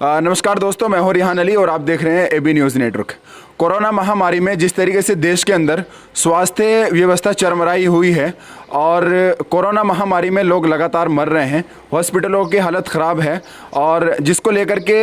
नमस्कार दोस्तों, मैं हूं रिहान अली और आप देख रहे हैं एबी न्यूज़ नेटवर्क। कोरोना महामारी में जिस तरीके से देश के अंदर स्वास्थ्य व्यवस्था चरमराई हुई है और कोरोना महामारी में लोग लगातार मर रहे हैं, हॉस्पिटलों की हालत ख़राब है और जिसको लेकर के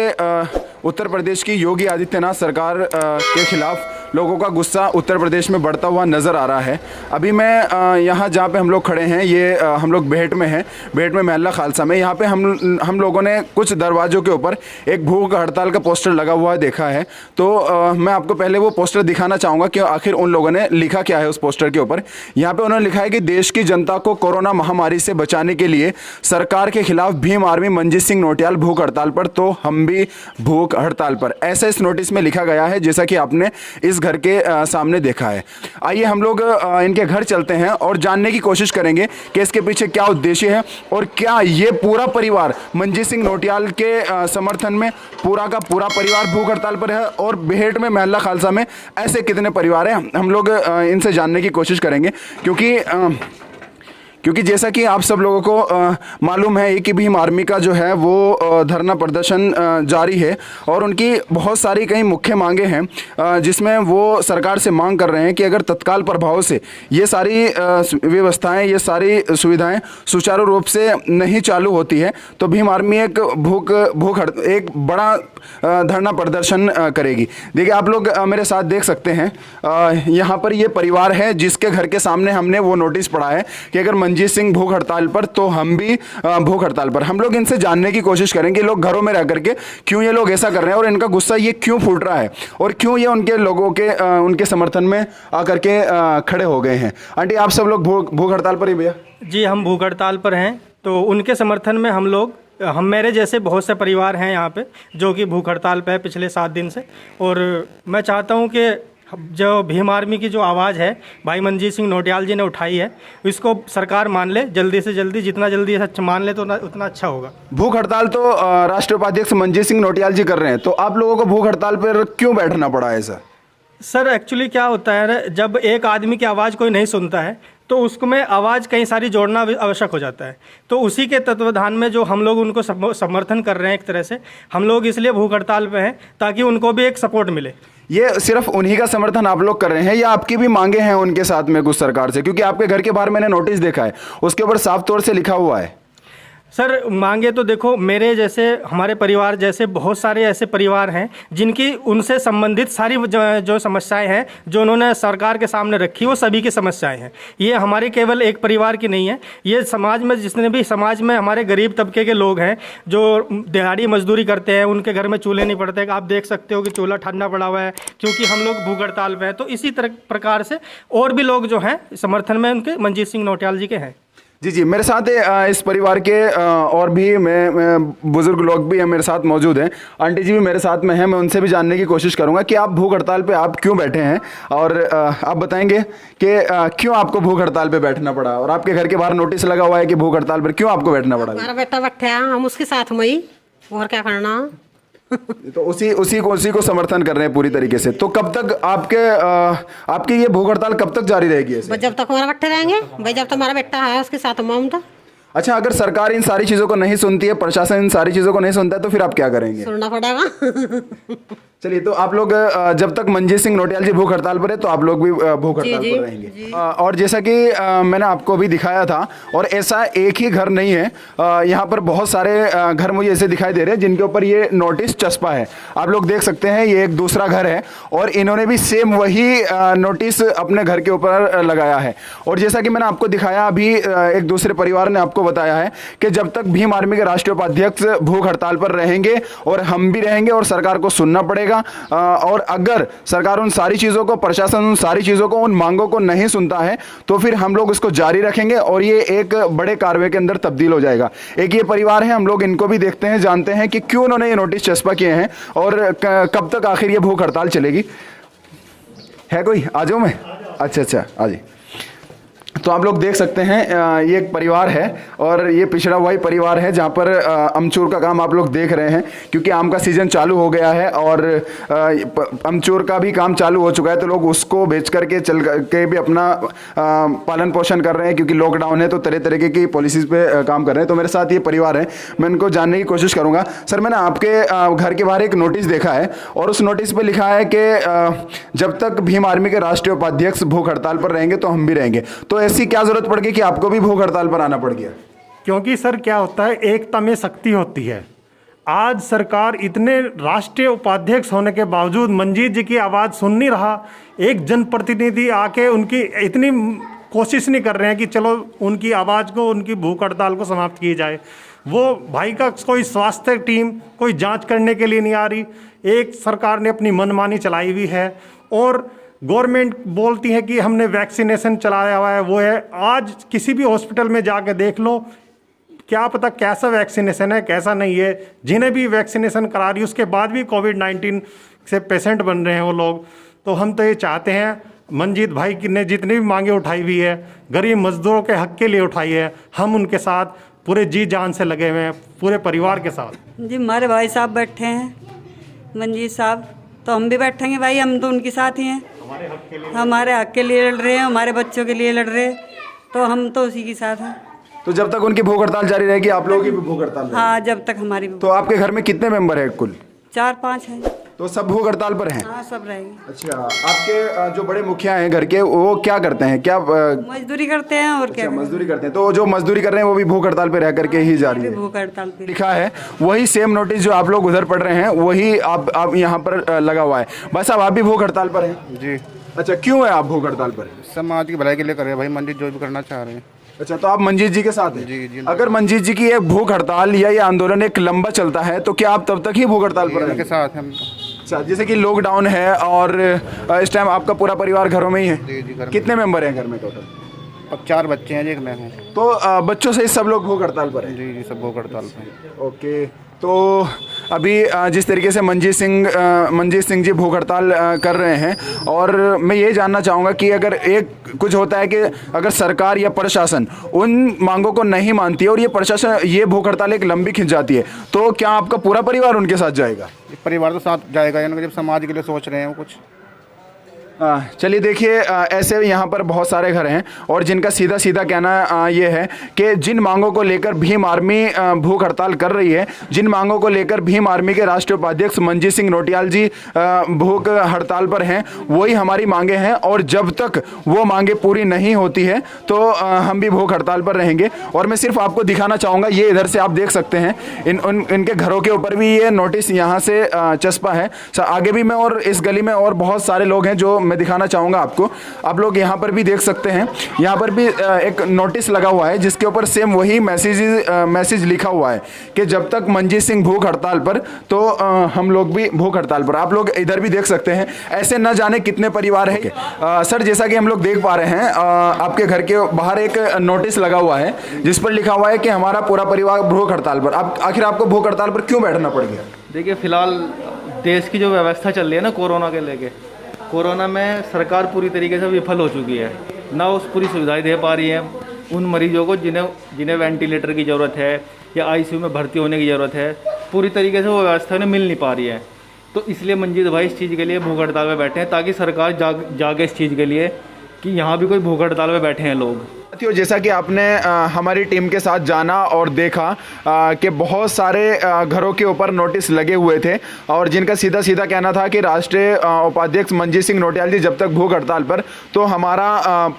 उत्तर प्रदेश की योगी आदित्यनाथ सरकार के खिलाफ लोगों का गुस्सा उत्तर प्रदेश में बढ़ता हुआ नज़र आ रहा है। अभी मैं यहाँ जहाँ पे हम लोग खड़े हैं, ये हम लोग बेहट में हैं, बेहट में महल्ला खालसा में। यहाँ पे हम लोगों ने कुछ दरवाज़ों के ऊपर एक भूख हड़ताल का पोस्टर लगा हुआ देखा है। तो मैं आपको पहले वो पोस्टर दिखाना चाहूँगा कि आखिर उन लोगों ने लिखा क्या है उस पोस्टर के ऊपर। यहाँ पे उन्होंने लिखा है कि देश की जनता को कोरोना महामारी से बचाने के लिए सरकार के खिलाफ भीम आर्मी मंजीत सिंह नौटियाल भूख हड़ताल पर, तो हम भी भूख हड़ताल पर, ऐसा इस नोटिस में लिखा गया है, जैसा कि आपने इस घर के सामने देखा है। आइए हम लोग इनके घर चलते हैं और जानने की कोशिश करेंगे कि इसके पीछे क्या उद्देश्य है और क्या ये पूरा परिवार मंजीत सिंह नौटियाल के समर्थन में पूरा का पूरा परिवार भूख हड़ताल पर है और बेहट में महल्ला खालसा में ऐसे कितने परिवार हैं, हम लोग इनसे जानने की कोशिश करेंगे। क्योंकि जैसा कि आप सब लोगों को मालूम है कि भीम आर्मी का जो है वो धरना प्रदर्शन जारी है और उनकी बहुत सारी कई मुख्य मांगे हैं, जिसमें वो सरकार से मांग कर रहे हैं कि अगर तत्काल प्रभाव से ये सारी व्यवस्थाएं, ये सारी सुविधाएं सुचारू रूप से नहीं चालू होती है तो भीम आर्मी एक एक बड़ा धरना प्रदर्शन करेगी। देखिए, आप लोग मेरे साथ देख सकते हैं, यहाँ पर ये परिवार है जिसके घर के सामने हमने वो नोटिस पढ़ा है कि अगर मंजीत सिंह भूख हड़ताल पर तो हम भी भूख हड़ताल पर। हम लोग इनसे जानने की कोशिश करेंगे लोग घरों में रह करके क्यों ये लोग ऐसा कर रहे हैं और इनका गुस्सा ये क्यों फूट रहा है और क्यों ये उनके लोगों के उनके समर्थन में आकर के खड़े हो गए हैं। आंटी, आप सब लोग भूख हड़ताल पर ही भैया? जी, हम भूख हड़ताल पर हैं, तो उनके समर्थन में हम मेरे जैसे बहुत से परिवार हैं यहाँ पे जो कि भूख हड़ताल पे है पिछले 7 दिन से। और मैं चाहता हूँ कि जो भीम आर्मी की जो आवाज़ है भाई मंजीत सिंह नौटियाल जी ने उठाई है, इसको सरकार मान ले जल्दी से जल्दी, जितना जल्दी सच मान ले तो उतना अच्छा होगा। भूख हड़ताल तो राष्ट्रीय उपाध्यक्ष मंजीत सिंह नौटियाल जी कर रहे हैं, तो आप लोगों को भूख हड़ताल पर क्यों बैठना पड़ा है सर? एक्चुअली क्या होता है, जब एक आदमी की आवाज़ कोई नहीं सुनता है तो उसको में आवाज़ कई सारी जोड़ना आवश्यक हो जाता है। तो उसी के तत्वाधान में जो हम लोग उनको समर्थन कर रहे हैं, एक तरह से हम लोग इसलिए भूख हड़ताल पे हैं ताकि उनको भी एक सपोर्ट मिले। ये सिर्फ उन्हीं का समर्थन आप लोग कर रहे हैं या आपकी भी मांगे हैं उनके साथ में कुछ सरकार से? क्योंकि आपके घर के बाहर मैंने नोटिस देखा है, उसके ऊपर साफ तौर से लिखा हुआ है। सर, मांगे तो देखो, मेरे जैसे, हमारे परिवार जैसे बहुत सारे ऐसे परिवार हैं जिनकी उनसे संबंधित सारी जो समस्याएं हैं जो उन्होंने सरकार के सामने रखी, वो सभी की समस्याएं हैं। ये हमारे केवल एक परिवार की नहीं है, ये समाज में जितने भी समाज में हमारे गरीब तबके के लोग हैं जो दिहाड़ी मजदूरी करते हैं, उनके घर में चूल्हे नहीं पड़ते। आप देख सकते हो कि चूल्हा ठंडा पड़ा हुआ है क्योंकि हम लोग भूख हड़ताल पे हैं। तो इसी प्रकार से और भी लोग जो हैं समर्थन में उनके मंजीत सिंह नौटियाल जी के हैं। जी, मेरे साथ इस परिवार के और भी मैं बुजुर्ग लोग भी मेरे साथ मौजूद हैं। आंटी जी भी मेरे साथ में हैं, मैं उनसे भी जानने की कोशिश करूंगा कि आप भूख हड़ताल पे आप क्यों बैठे हैं और आप बताएंगे कि क्यों आपको भूख हड़ताल पे बैठना पड़ा और आपके घर के बाहर नोटिस लगा हुआ है कि भूख हड़ताल पर क्यों आपको बैठना पड़ा? हमारा बेटा बैठा है, हम उसके साथ में ही, और क्या करना। तो उसी को समर्थन कर रहे हैं पूरी तरीके से। तो कब तक आपकी ये भूख हड़ताल कब तक जारी रहेगी ऐसे? जब तक हमारा बैठे रहेंगे भाई, जब तक हमारा बेटा है उसके साथ में हम। तो अच्छा, अगर सरकार इन सारी चीजों को नहीं सुनती है, प्रशासन इन सारी चीजों को नहीं सुनता है, तो फिर आप क्या करेंगे? सुनना पड़ेगा। चलिए, तो आप लोग जब तक मंजीत सिंह नौटियाल जी भूख हड़ताल पर है तो आप लोग भी भूख हड़ताल पर रहेंगे। और जैसा कि मैंने आपको भी दिखाया था, और ऐसा एक ही घर नहीं है, यहाँ पर बहुत सारे घर मुझे ऐसे दिखाई दे रहे हैं जिनके ऊपर ये नोटिस चस्पा है। आप लोग देख सकते हैं, ये एक दूसरा घर है और इन्होंने भी सेम वही नोटिस अपने घर के ऊपर लगाया है। और जैसा कि मैंने आपको दिखाया, अभी एक दूसरे परिवार ने आपको बताया है कि जब तक भीम आर्मी के राष्ट्रीय उपाध्यक्ष भूख हड़ताल पर रहेंगे और हम भी रहेंगे और सरकार को सुनना पड़ेगा, और अगर सरकार उन सारी चीजों को, प्रशासन उन सारी चीजों को, उन मांगों को नहीं सुनता है तो फिर हम लोग इसको जारी रखेंगे और ये एक बड़े कार्रवाई के अंदर तब्दील हो जाएगा। एक ये परिवार है, हम लोग इनको भी देखते हैं, जानते हैं कि क्यों उन्होंने ये नोटिस चस्पा किए हैं और कब तक आखिर ये भूख हड़ताल चलेगी। है कोई? आ जाऊं मैं? अच्छा, आ जाइए। तो आप लोग देख सकते हैं ये एक परिवार है और ये पिछड़ा हुआ ही परिवार है जहाँ पर अमचूर का काम आप लोग देख रहे हैं, क्योंकि आम का सीज़न चालू हो गया है और अमचूर का भी काम चालू हो चुका है, तो लोग उसको बेच करके चल के भी अपना पालन पोषण कर रहे हैं, क्योंकि लॉकडाउन है तो तरह तरह की पॉलिसीज़ पे काम कर रहे हैं। तो मेरे साथ ये परिवार है, मैं इनको जानने की कोशिश करूँगा। सर, मैंने आपके घर के बाहर एक नोटिस देखा है और उस नोटिस पर लिखा है कि जब तक भीम आर्मी के राष्ट्रीय उपाध्यक्ष भूख हड़ताल पर रहेंगे तो हम भी रहेंगे। तो ऐसी क्या जरूरत पड़ गई कि आपको भी भूख हड़ताल पर आना पड़ गया? क्योंकि सर क्या होता है, एकता में शक्ति होती है। आज सरकार इतने राष्ट्रीय उपाध्यक्ष होने के बावजूद मंजीत जी की आवाज़ सुन नहीं रहा। एक जनप्रतिनिधि आके उनकी इतनी कोशिश नहीं कर रहे हैं कि चलो उनकी आवाज़ को, उनकी भूख हड़ताल को समाप्त की जाए। वो भाई का कोई स्वास्थ्य टीम कोई जांच करने के लिए नहीं आ रही। एक सरकार ने अपनी मनमानी चलाई हुई है और गवर्नमेंट बोलती है कि हमने वैक्सीनेशन चलाया हुआ है, वो है। आज किसी भी हॉस्पिटल में जाकर देख लो, क्या पता कैसा वैक्सीनेशन है कैसा नहीं है। जिन्हें भी वैक्सीनेशन करा रही उसके बाद भी कोविड-19 से पेशेंट बन रहे हैं वो लोग। तो हम तो ये चाहते हैं, मंजीत भाई ने जितनी भी मांगे उठाई हुई है, गरीब मजदूरों के हक के लिए उठाई है, हम उनके साथ पूरे जी जान से लगे हुए हैं, पूरे परिवार के साथ। जी हमारे भाई साहब बैठे हैं, मंजीत साहब, तो हम भी बैठेंगे भाई, हम तो उनके साथ ही हैं। हमारे हक के लिए लड़ रहे हैं, हमारे बच्चों के लिए लड़ रहे हैं, तो हम तो उसी के साथ हैं। तो जब तक उनकी भूख हड़ताल जारी रहेगी आप लोगों की भी भूख हड़ताल रहेगी? हाँ, जब तक हमारी। तो आपके घर में कितने मेंबर है कुल? 4-5 हैं। तो सब भूख हड़ताल पर हैं? हाँ, सब रहेंगे। अच्छा, आपके जो बड़े मुखिया हैं घर के, वो क्या करते हैं? क्या मजदूरी करते हैं और क्या? मजदूरी करते हैं। तो जो मजदूरी कर रहे हैं वो भी भूख हड़ताल पे रह करके ही जा रही है? भूख हड़ताल पे लिखा है वही सेम नोटिस जो आप लोग उधर पढ़ रहे हैं, वही आप यहाँ पर लगा हुआ है। बस अब आप भी भूख हड़ताल पर हैं? जी। अच्छा, क्यों है आप भूख हड़ताल पर? समाज की भलाई के लिए कर रहे हैं भाई, मंदिर जो भी करना चाह रहे हैं। अच्छा, तो आप मंजीत जी के साथ हैं? जी, जी। अगर मंजीत जी की ये भूख हड़ताल या ये आंदोलन एक लंबा चलता है तो क्या आप तब तक ही भूख हड़ताल पर उनके रहेंगे? साथ हम। अच्छा, जैसे कि लॉकडाउन है और इस टाइम आपका पूरा परिवार घरों में ही है? जी, जी, घर में। कितने मेंबर हैं घर में टोटल? अब 4 बच्चे हैं जी, एक मैं हूँ। तो बच्चों से सब लोग भूख हड़ताल पर हैं? जी जी, सब भूख हड़ताल पे। ओके, तो अभी जिस तरीके से मंजीत सिंह जी भूख हड़ताल कर रहे हैं, और मैं ये जानना चाहूँगा कि अगर एक कुछ होता है कि अगर सरकार या प्रशासन उन मांगों को नहीं मानती है और ये भूख हड़ताल एक लंबी खिंच जाती है, तो क्या आपका पूरा परिवार उनके साथ जाएगा? परिवार तो साथ जाएगा, यानी जब समाज के लिए सोच रहे हैं वो कुछ। चलिए देखिए, ऐसे यहाँ पर बहुत सारे घर हैं और जिनका सीधा सीधा कहना ये है कि जिन मांगों को लेकर भीम आर्मी भूख हड़ताल कर रही है, जिन मांगों को लेकर भीम आर्मी के राष्ट्रीय उपाध्यक्ष मंजीत सिंह नोटियाल जी भूख हड़ताल पर हैं, वही हमारी मांगे हैं और जब तक वो मांगे पूरी नहीं होती है तो हम भी भूख हड़ताल पर रहेंगे। और मैं सिर्फ आपको दिखाना चाहूँगा, ये इधर से आप देख सकते हैं इनके घरों के ऊपर भी ये नोटिस यहाँ से चस्पा है। आगे भी मैं और इस गली में और बहुत सारे लोग हैं जो मैं दिखाना चाहूँगा आपको। आप लोग यहाँ पर भी देख सकते हैं, यहाँ पर भी एक नोटिस लगा हुआ है जिसके ऊपर सेम वही मैसेज लिखा हुआ है कि जब तक मंजीत सिंह भूख हड़ताल पर तो हम लोग भी भूख हड़ताल पर। आप लोग इधर भी देख सकते हैं, ऐसे न जाने कितने परिवार हैं। सर, जैसा कि हम लोग देख पा रहे हैं, आपके घर के बाहर एक नोटिस लगा हुआ है जिस पर लिखा हुआ है कि हमारा पूरा परिवार भूख हड़ताल पर। आखिर आपको भूख हड़ताल पर क्यों बैठना पड़ गया? देखिए, फिलहाल देश की जो व्यवस्था चल रही है ना कोरोना के लेके, कोरोना में सरकार पूरी तरीके से विफल हो चुकी है। ना उस पूरी सुविधाएं दे पा रही है उन मरीजों को जिन्हें वेंटिलेटर की ज़रूरत है या आईसीयू में भर्ती होने की ज़रूरत है, पूरी तरीके से वो व्यवस्था उन्हें मिल नहीं पा रही है। तो इसलिए मंजीत भाई इस चीज़ के लिए भूख हड़ताल पर बैठे हैं, ताकि सरकार जागे इस चीज़ के लिए कि यहाँ भी कोई भूख हड़ताल पर बैठे हैं लोग। साथियों, जैसा कि आपने हमारी टीम के साथ जाना और देखा कि बहुत सारे घरों के ऊपर नोटिस लगे हुए थे और जिनका सीधा सीधा कहना था कि राष्ट्रीय उपाध्यक्ष मंजीत सिंह नोटियाल जी जब तक भूख हड़ताल पर तो हमारा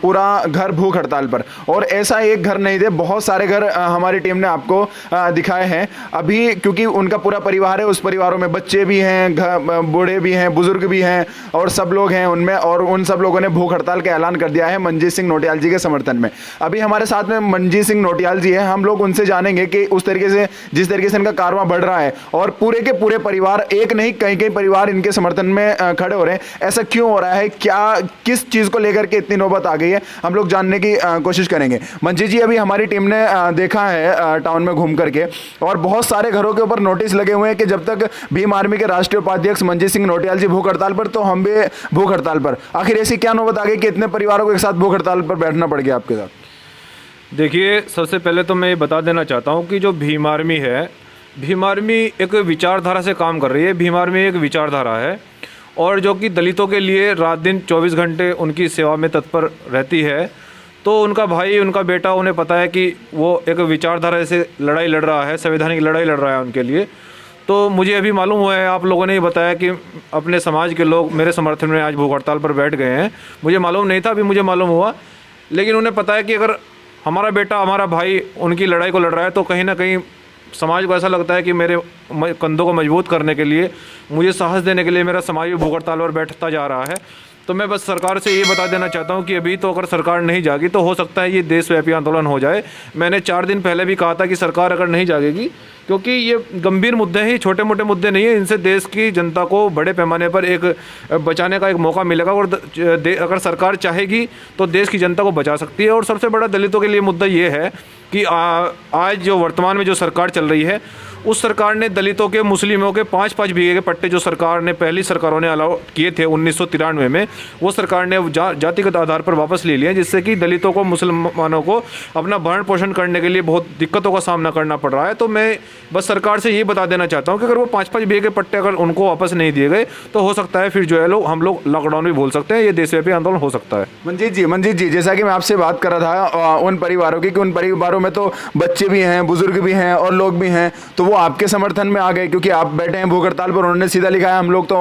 पूरा घर भूख हड़ताल पर। और ऐसा एक घर नहीं थे, बहुत सारे घर हमारी टीम ने आपको दिखाए हैं अभी, क्योंकि उनका पूरा परिवार है। उस परिवारों में बच्चे भी हैं, बूढ़े भी हैं, बुजुर्ग भी हैं और सब लोग हैं उनमें, और उन सब लोगों ने भूख हड़ताल का ऐलान कर दिया है मंजीत सिंह नोटियाल जी के समर्थन में। अभी हमारे साथ में मंजीत सिंह नोटियाल जी हैं, हम लोग उनसे जानेंगे कि उस तरीके से जिस तरीके से इनका कारवां बढ़ रहा है और पूरे के पूरे परिवार, एक नहीं कई कई परिवार इनके समर्थन में खड़े हो रहे हैं, ऐसा क्यों हो रहा है, क्या किस चीज़ को लेकर के इतनी नौबत आ गई है, हम लोग जानने की कोशिश करेंगे। मंजीत जी, अभी हमारी टीम ने देखा है टाउन में घूम करके और बहुत सारे घरों के ऊपर नोटिस लगे हुए हैं कि जब तक भीम आर्मी के राष्ट्रीय उपाध्यक्ष मंजीत सिंह नोटियाल जी भूख हड़ताल पर, तो हम भी भूख हड़ताल पर। आखिर ऐसी क्या नौबत आ गई कि इतने परिवारों को एक साथ भूख हड़ताल पर बैठना पड़ गया आपके साथ? देखिए, सबसे पहले तो मैं ये बता देना चाहता हूँ कि जो भीम आर्मी है, भीम आर्मी एक विचारधारा से काम कर रही है। भीम आर्मी एक विचारधारा है और जो कि दलितों के लिए रात दिन 24 घंटे उनकी सेवा में तत्पर रहती है। तो उनका भाई, उनका बेटा, उन्हें पता है कि वो एक विचारधारा से लड़ाई लड़ रहा है, संवैधानिक लड़ाई लड़ रहा है उनके लिए। तो मुझे अभी मालूम हुआ है, आप लोगों ने ही बताया कि अपने समाज के लोग मेरे समर्थन में आज भूख हड़ताल पर बैठ गए हैं। मुझे मालूम नहीं था, अभी मुझे मालूम हुआ। लेकिन उन्हें पता है कि अगर हमारा बेटा, हमारा भाई उनकी लड़ाई को लड़ रहा है तो कहीं ना कहीं समाज को ऐसा लगता है कि मेरे कंधों को मजबूत करने के लिए, मुझे साहस देने के लिए मेरा समाज भी भूख हड़ताल पर बैठता जा रहा है। तो मैं बस सरकार से ये बता देना चाहता हूँ कि अभी तो अगर सरकार नहीं जागी तो हो सकता है ये देशव्यापी आंदोलन हो जाए। मैंने 4 दिन पहले भी कहा था कि सरकार अगर नहीं जागेगी, क्योंकि ये गंभीर मुद्दे हैं, छोटे मोटे मुद्दे नहीं है, इनसे देश की जनता को बड़े पैमाने पर एक बचाने का एक मौका मिलेगा। और अगर सरकार चाहेगी तो देश की जनता को बचा सकती है। और सबसे बड़ा दलितों के लिए मुद्दा ये है कि आज जो वर्तमान में जो सरकार चल रही है, उस सरकार ने दलितों के, मुस्लिमों के 5-5 बीघे के पट्टे जो सरकार ने, पहली सरकारों ने अलाउ किए थे 1993 में, वो सरकार ने जातिगत आधार पर वापस ले लिए, जिससे कि दलितों को, मुसलमानों को अपना भरण पोषण करने के लिए बहुत दिक्कतों का सामना करना पड़ रहा है। तो मैं बस सरकार से ये बता देना चाहता हूँ कि अगर वो 5-5 बीघे के पट्टे अगर उनको वापस नहीं दिए गए तो हो सकता है फिर जो है हम लोग लॉकडाउन भी बोल सकते हैं, ये देशव्यापी आंदोलन हो सकता है। मंजीत जी, जैसा कि मैं आपसे बात कर रहा था उन परिवारों की, कि उन परिवारों में तो बच्चे भी हैं, बुजुर्ग भी हैं और लोग भी हैं, तो वो आपके समर्थन में आ गए क्योंकि आप बैठे हैं भूख हड़ताल पर। उन्होंने सीधा लिखा है हम लोग तो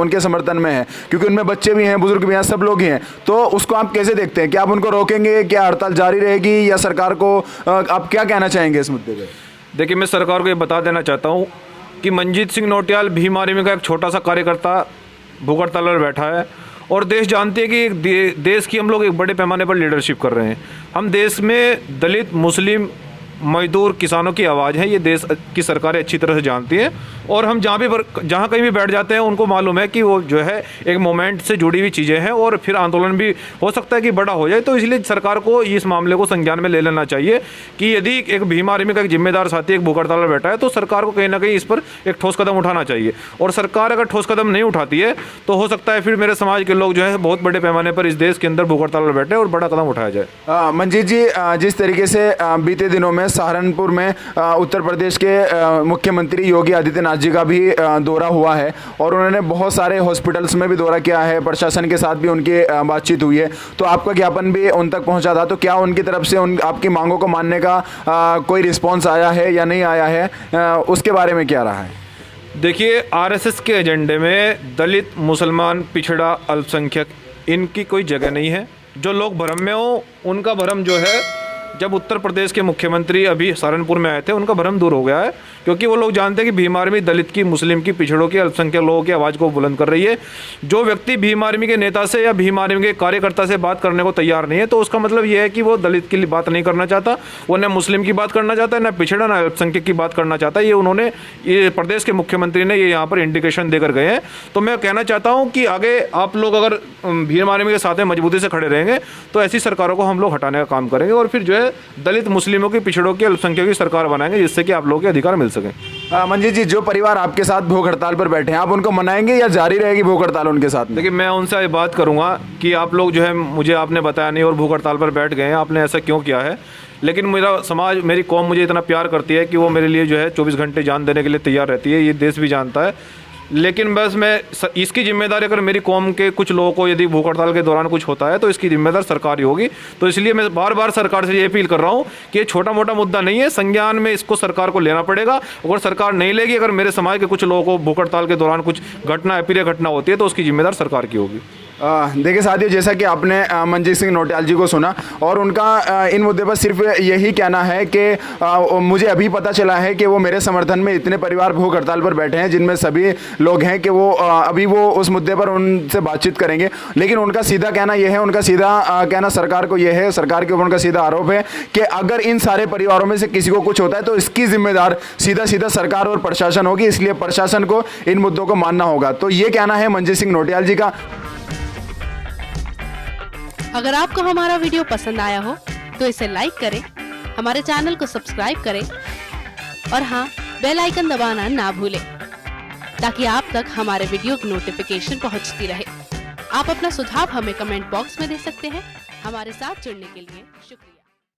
उनके समर्थन में हैं, क्योंकि उनमें बच्चे भी हैं, बुजुर्ग भी हैं, सब लोग ही हैं। तो उसको आप कैसे देखते हैं? क्या आप उनको रोकेंगे? क्या हड़ताल जारी रहेगी? या सरकार को आप क्या कहना चाहेंगे इस मुद्दे पर? देखिए, मैं सरकार को ये बता देना चाहता हूँ कि मंजीत सिंह नोटियाल भीम आर्मी का एक छोटा सा कार्यकर्ता भूख हड़ताल पर बैठा है और देश जानती है कि देश की हम लोग एक बड़े पैमाने पर लीडरशिप कर रहे हैं। हम देश में दलित, मुस्लिम, मजदूर, किसानों की आवाज़ है, ये देश की सरकारें अच्छी तरह से जानती हैं। और हम जहाँ कहीं भी बैठ जाते हैं उनको मालूम है कि वो जो है एक मोमेंट से जुड़ी हुई चीज़ें हैं और फिर आंदोलन भी हो सकता है कि बड़ा हो जाए। तो इसलिए सरकार को इस मामले को संज्ञान में ले लेना चाहिए कि यदि एक भीम आर्मी का एक जिम्मेदार साथी एक भूख हड़ताल पर बैठा है तो सरकार को कहीं ना कहीं इस पर एक ठोस कदम उठाना चाहिए। और सरकार अगर ठोस कदम नहीं उठाती है तो हो सकता है फिर मेरे समाज के लोग जो है बहुत बड़े पैमाने पर इस देश के अंदर भूख हड़ताल पर बैठे और बड़ा कदम उठाया जाए। मंजीत जी, जिस तरीके से बीते दिनों में सहारनपुर में उत्तर प्रदेश के मुख्यमंत्री योगी आदित्यनाथ जी का भी दौरा हुआ है और उन्होंने बहुत सारे हॉस्पिटल्स में भी दौरा किया है, प्रशासन के साथ भी उनकी बातचीत हुई है, तो आपका ज्ञापन भी उन तक पहुंचा था। तो क्या उनकी तरफ से आपकी मांगों को मानने का कोई रिस्पॉन्स आया है या नहीं आया है, उसके बारे में क्या रहा है? देखिए, आरएसएस के एजेंडे में दलित, मुसलमान, पिछड़ा, अल्पसंख्यक, इनकी कोई जगह नहीं है। जो लोग भ्रम में हो उनका भ्रम जो है, जब उत्तर प्रदेश के मुख्यमंत्री अभी सहारनपुर में आए थे उनका भ्रम दूर हो गया है, क्योंकि वो लोग जानते हैं कि भीम आर्मी दलित की, मुस्लिम की, पिछड़ों की, अल्पसंख्यक लोगों की आवाज़ को बुलंद कर रही है। जो व्यक्ति भीम आर्मी के नेता से या भीम आर्मी के कार्यकर्ता से बात करने को तैयार नहीं है तो उसका मतलब ये है कि वो दलित की बात नहीं करना चाहता, वो न मुस्लिम की बात करना चाहता है, न पिछड़ा, न अल्पसंख्यक की बात करना चाहता है। ये प्रदेश के मुख्यमंत्री ने ये यहाँ पर इंडिकेशन देकर गए हैं। तो मैं कहना चाहता हूँ कि आगे आप लोग अगर भीम आर्मी के साथ में मजबूती से खड़े रहेंगे तो ऐसी सरकारों को हम लोग हटाने का काम करेंगे और फिर जो है दलित, मुस्लिमों की, पिछड़ों की, अल्पसंख्यकों की सरकार बनाएंगे, जिससे कि आप लोगों के अधिकार मिल सके। मंजीत जी, जो परिवार आपके साथ भूख हड़ताल पर बैठे हैं, आप उनको मनाएंगे या जारी रहेगी भूख हड़ताल उनके साथ? देखिए, मैं उनसे बात करूंगा कि आप लोग जो है, मुझे आपने बताया नहीं और भूख हड़ताल पर बैठ गए हैं, आपने ऐसा क्यों किया है। लेकिन मेरा समाज, मेरी कौम मुझे इतना प्यार करती है कि वो मेरे लिए जो है 24 घंटे जान देने के लिए तैयार रहती है, ये देश भी जानता है। लेकिन बस मैं इसकी जिम्मेदारी, अगर मेरी कौम के कुछ लोगों को यदि भूख हड़ताल के दौरान कुछ होता है तो इसकी जिम्मेदार सरकार ही होगी। तो इसलिए मैं बार बार सरकार से ये अपील कर रहा हूँ कि ये छोटा मोटा मुद्दा नहीं है, संज्ञान में इसको सरकार को लेना पड़ेगा। अगर सरकार नहीं लेगी, अगर मेरे समाज के कुछ लोगों को भूख हड़ताल के दौरान कुछ घटना, अप्रिय घटना होती है तो उसकी जिम्मेदार सरकार की होगी। देखिए साथियों, जैसा कि आपने मनजीत सिंह नौटियाल जी को सुना और उनका इन मुद्दे पर सिर्फ यही कहना है कि मुझे अभी पता चला है कि वो मेरे समर्थन में इतने परिवार भूख हड़ताल पर बैठे हैं, जिनमें सभी लोग हैं कि वो अभी वो उस मुद्दे पर उनसे बातचीत करेंगे। लेकिन उनका सीधा कहना यह है, उनका सीधा कहना सरकार को यह है, सरकार के ऊपर उनका सीधा आरोप है कि अगर इन सारे परिवारों में से किसी को कुछ होता है तो इसकी जिम्मेदार सीधा सीधा सरकार और प्रशासन होगी, इसलिए प्रशासन को इन मुद्दों को मानना होगा। तो ये कहना है मनजीत सिंह नौटियाल जी का। अगर आपको हमारा वीडियो पसंद आया हो तो इसे लाइक करें, हमारे चैनल को सब्सक्राइब करें और हाँ, बेल आइकन दबाना ना भूलें ताकि आप तक हमारे वीडियो की नोटिफिकेशन पहुंचती रहे। आप अपना सुझाव हमें कमेंट बॉक्स में दे सकते हैं। हमारे साथ जुड़ने के लिए शुक्रिया।